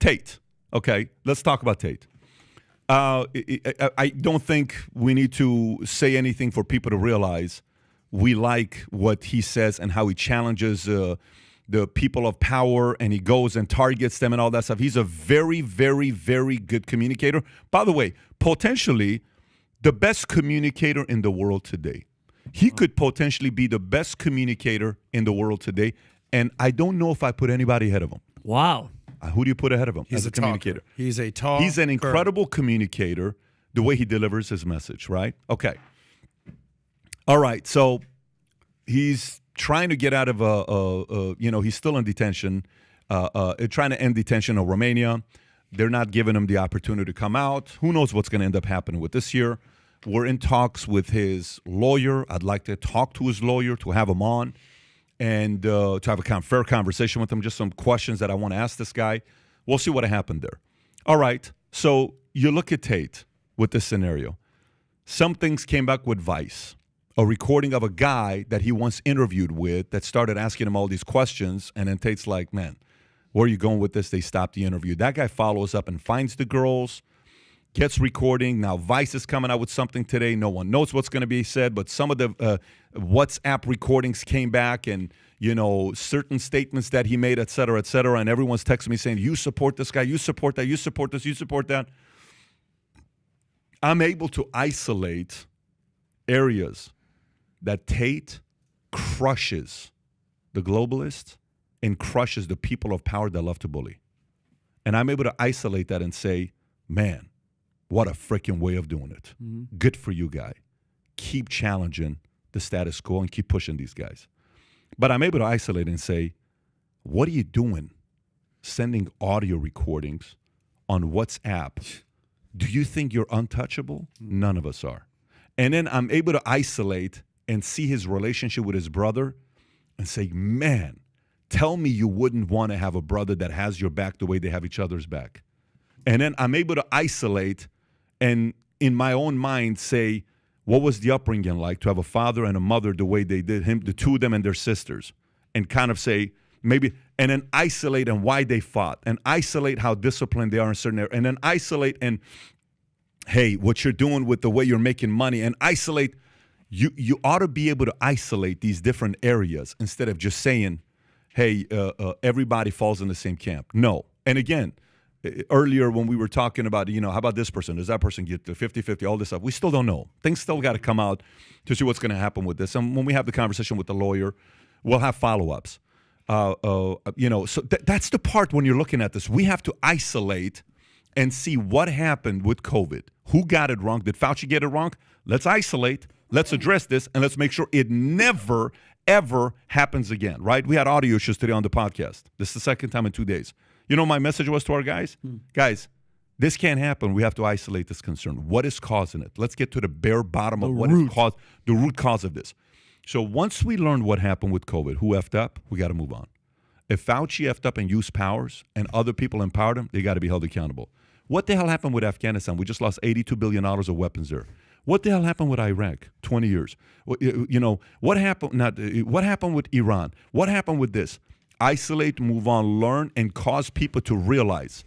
Tate. Okay, let's talk about Tate. I don't think we need to say anything for people to realize we like what he says and how he challenges the people of power, and he goes and targets them and all that stuff. He's a very, very, very good communicator. By the way, potentially the best communicator in the world today. He could potentially be the best communicator in the world today, and I don't know if I put anybody ahead of him. Wow. Who do you put ahead of him as a communicator? He's a talker. He's an incredible communicator, the way he delivers his message, right? Okay. All right, so he's trying to get out of he's still in detention, trying to end detention in Romania. They're not giving him the opportunity to come out. Who knows what's going to end up happening with this year. We're in talks with his lawyer. I'd like to talk to his lawyer, to have him on, and to have a kind of fair conversation with him, just some questions that I want to ask this guy. We'll see what happened there. All right, so you look at Tate with this scenario. Some things came back with Vice, a recording of a guy that he once interviewed with that started asking him all these questions, and then Tate's like, man, where are you going with this? They stopped the interview. That guy follows up and finds the girls, gets recording. Now Vice is coming out with something today. No one knows what's going to be said, but some of the WhatsApp recordings came back, and certain statements that he made, et cetera, and everyone's texting me saying, you support this guy, you support that, you support this, you support that. I'm able to isolate areas that Tate crushes the globalists and crushes the people of power that love to bully. And I'm able to isolate that and say, man, what a freaking way of doing it. Mm-hmm. Good for you, guy. Keep challenging the status quo and keep pushing these guys. But I'm able to isolate and say, what are you doing sending audio recordings on WhatsApp? Do you think you're untouchable? Mm-hmm. None of us are. And then I'm able to isolate and see his relationship with his brother and say, man, tell me you wouldn't want to have a brother that has your back the way they have each other's back. And then I'm able to isolate and in my own mind say, what was the upbringing like to have a father and a mother the way they did him, the two of them and their sisters, and kind of say maybe, and then isolate and why they fought, and isolate how disciplined they are in certain areas, and then isolate and, hey, what you're doing with the way you're making money, and isolate. You ought to be able to isolate these different areas instead of just saying, hey, everybody falls in the same camp. No. And again, earlier when we were talking about, how about this person? Does that person get the 50-50, all this stuff? We still don't know. Things still got to come out to see what's going to happen with this. And when we have the conversation with the lawyer, we'll have follow-ups. So that's the part when you're looking at this. We have to isolate and see what happened with COVID. Who got it wrong? Did Fauci get it wrong? Let's isolate. Let's address this, and let's make sure it never, ever happens again, right? We had audio issues today on the podcast. This is the second time in 2 days. My message was to our guys? Guys, this can't happen. We have to isolate this concern. What is causing it? Let's get to the bare bottom of what is the root cause of this. So once we learn what happened with COVID, who effed up, we got to move on. If Fauci effed up and used powers and other people empowered him, they got to be held accountable. What the hell happened with Afghanistan? We just lost $82 billion of weapons there. What the hell happened with Iraq? 20 years. What happened? What happened with Iran? What happened with this? Isolate, move on, learn, and cause people to realize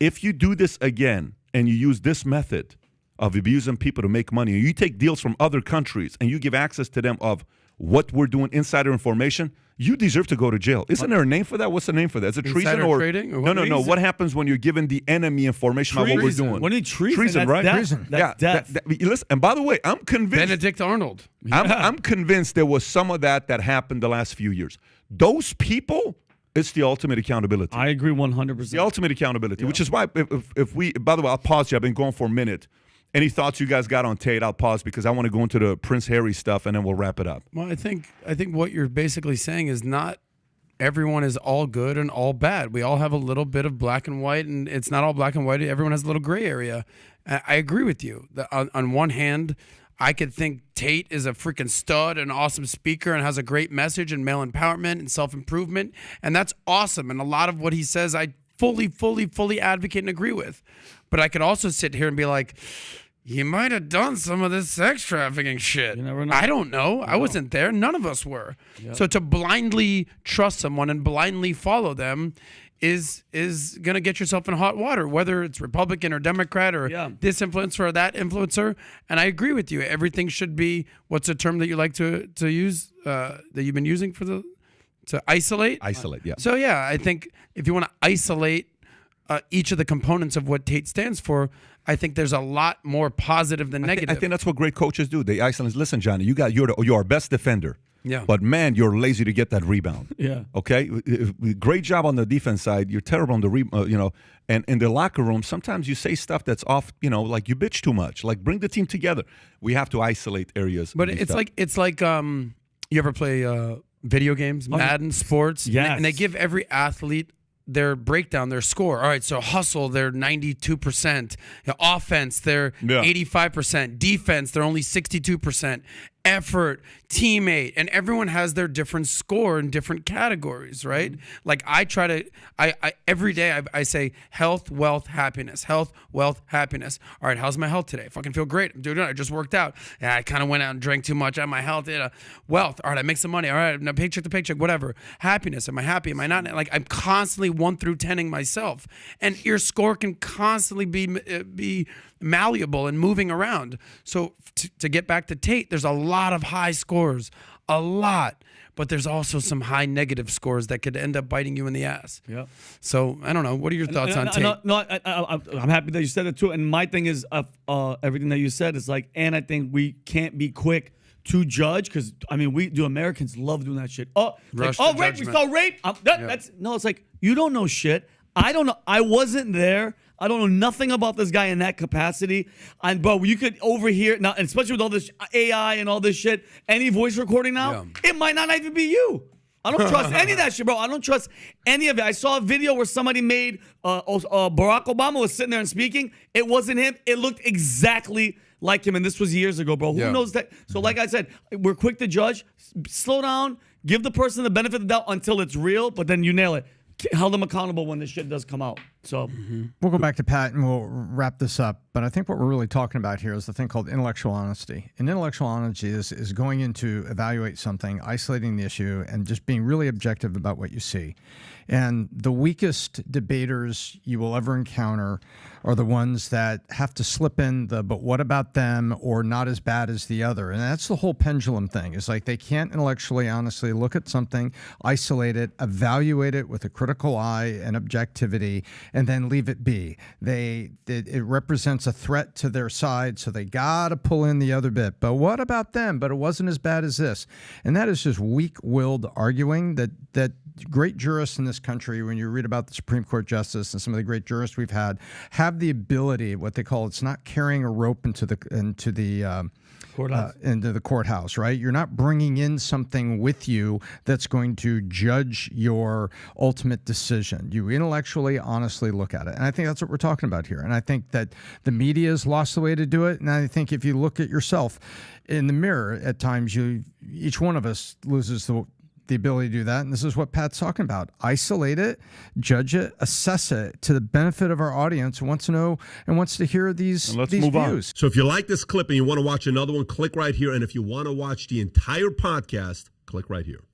if you do this again and you use this method of abusing people to make money, and you take deals from other countries and you give access to them of what we're doing, insider information, you deserve to go to jail. Isn't there a name for that? What's the name for that? Is it treason or trading? Or no? What happens when you're giving the enemy information about what we're doing? What is treason? Treason, right? Treason. That's death. Listen, and by the way, I'm convinced. Benedict Arnold. I'm convinced there was some of that happened the last few years. Those people, it's the ultimate accountability. I agree 100%. The ultimate accountability, which is why if we, by the way, I'll pause you. I've been going for a minute. Any thoughts you guys got on Tate? I'll pause because I want to go into the Prince Harry stuff, and then we'll wrap it up. Well, I think what you're basically saying is not everyone is all good and all bad. We all have a little bit of black and white, and it's not all black and white. Everyone has a little gray area. I agree with you. On one hand, I could think Tate is a freaking stud, an awesome speaker, and has a great message and male empowerment and self-improvement, and that's awesome. And a lot of what he says, I fully advocate and agree with. But I could also sit here and be like, he might have done some of this sex trafficking shit. You never know. I don't know. I wasn't there. None of us were. Yep. So to blindly trust someone and blindly follow them is going to get yourself in hot water, whether it's Republican or Democrat or this influencer or that influencer. And I agree with you. Everything should be, what's a term that you like to use, that you've been using to isolate? Isolate, yeah. So, yeah, I think if you want to isolate each of the components of what Tate stands for, I think there's a lot more positive than negative. I think that's what great coaches do. They isolate. Listen, Johnny, you're our best defender. Yeah. But man, you're lazy to get that rebound. Yeah. Okay. Great job on the defense side. You're terrible on the And in the locker room, sometimes you say stuff that's off. Like you bitch too much. Like bring the team together. We have to isolate areas. But it's like you ever play video games, Madden, sports? Yes. And they give every athlete their breakdown, their score. All right, so hustle, they're 92%. Offense, they're 85%. Defense, they're only 62%. Effort, teammate, and everyone has their different score in different categories, right? Like I try to, I every day I say health, wealth, happiness. Health, wealth, happiness. All right, how's my health today? I fucking feel great. I'm doing it. I just worked out. Yeah, I kind of went out and drank too much. I have my health. Wealth. All right, I make some money. All right, now paycheck to paycheck, whatever. Happiness. Am I happy? Am I not? Like I'm constantly 1 through 10ing myself, and your score can constantly be malleable and moving around. So to get back to Tate, there's a lot of high scores, a lot, but there's also some high negative scores that could end up biting you in the ass. Yeah. So I don't know. What are your thoughts on Tate? I'm happy that you said it too. And my thing is everything that you said is like, and I think we can't be quick to judge because Americans love doing that shit. Rape, we saw rape. It's like you don't know shit. I don't know. I wasn't there. I don't know nothing about this guy in that capacity. But you could overhear now, and especially with all this AI and all this shit, any voice recording now, it might not even be you. I don't trust any of that shit, bro. I don't trust any of it. I saw a video where somebody made Barack Obama was sitting there and speaking. It wasn't him. It looked exactly like him, and this was years ago, bro. Who knows that? So like I said, we're quick to judge. Slow down. Give the person the benefit of the doubt until it's real, but then you nail it. Held them accountable when this shit does come out. So we'll go back to Pat and we'll wrap this up. But I think what we're really talking about here is the thing called intellectual honesty. And intellectual honesty is going in to evaluate something, isolating the issue, and just being really objective about what you see. And the weakest debaters you will ever encounter are the ones that have to slip in the but what about them or not as bad as the other. And that's the whole pendulum thing. It's like they can't intellectually honestly look at something, isolate it, evaluate it with a critical eye and objectivity, and then leave it be. It represents a threat to their side, so they got to pull in the other bit. But what about them? But it wasn't as bad as this. And that is just weak-willed arguing that great jurists in this country, when you read about the Supreme Court justice and some of the great jurists we've had, have the ability, what they call, it's not carrying a rope into the courthouse, right? You're not bringing in something with you that's going to judge your ultimate decision. You intellectually, honestly look at it. And I think that's what we're talking about here. And I think that the media has lost the way to do it. And I think if you look at yourself in the mirror at times, each one of us loses the ability to do that. And this is what Pat's talking about. Isolate it, judge it, assess it to the benefit of our audience who wants to know and wants to hear these move views. On. So if you like this clip and you want to watch another one, click right here. And if you want to watch the entire podcast, click right here.